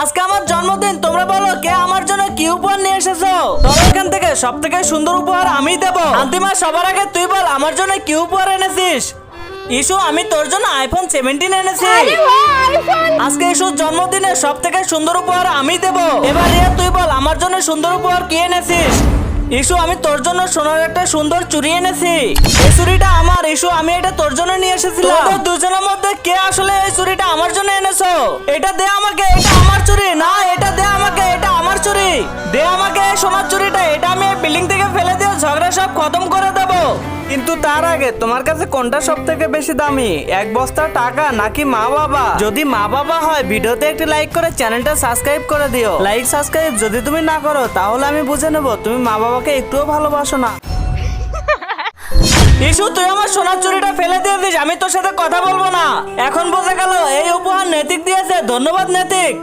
আজকে আমার জন্মদিন, তোমরা বলো কে আমার জন্য কি উপহার নিয়ে এসেছো? তোর এখান থেকে সব থেকে সুন্দর উপহার আমি দেবো। আন্তিমা, সবার আগে তুই বল আমার জন্য কি উপহার এনেছিস? ইস্যু, আমি তোর জন্য আইফোন 17 এনেছি। আজকে ইস্যুর জন্মদিনে সব থেকে সুন্দর উপহার আমি দেবো। এবার রিয়া, তুই বল আমার জন্য সুন্দর উপহার কি এনেছিস? ইস্যু, আমি তোর জন্য সোনার একটা সুন্দর চুড়ি এনেছি। এই চুড়িটা আমার। ইস্যু, আমি এটা তোর জন্য নিয়ে এসেছিলাম। তোদের দুজনের মধ্যে কে আসলে এই চুড়িটা আমার জন্য এনেছো? এটা দে আমাকে, এটা আমার চুড়ি। না, এটা দে আমাকে, এটা আমার চুড়ি। দে আমাকে এই সোনার চুড়িটা। এটা আমি বিল্ডিং থেকে ফেলে দিয়ে ঝগড়া সব খতম করে দেবো। কিন্তু তার আগে তোমার কাছে কোনটা সব থেকে বেশি দামি, এক বস্তা টাকা নাকি মা বাবা? যদি মা বাবা হয় ভিডিওতে একটি লাইক করে চ্যানেলটা সাবস্ক্রাইব করে দিও। লাইক সাবস্ক্রাইব যদি তুমি না করো তাহলে আমি বুঝে নেব তুমি মা বাবাকে একটুও ভালোবাসো না। ইস্যু, তুই আমার সোনার চুড়িটা ফেলে দিয়েছিস, আমি তোর সাথে কথা বলবো না। এখন বোঝা গেল এই উপহার নৈতিক দিয়েছে। ধন্যবাদ নৈতিক।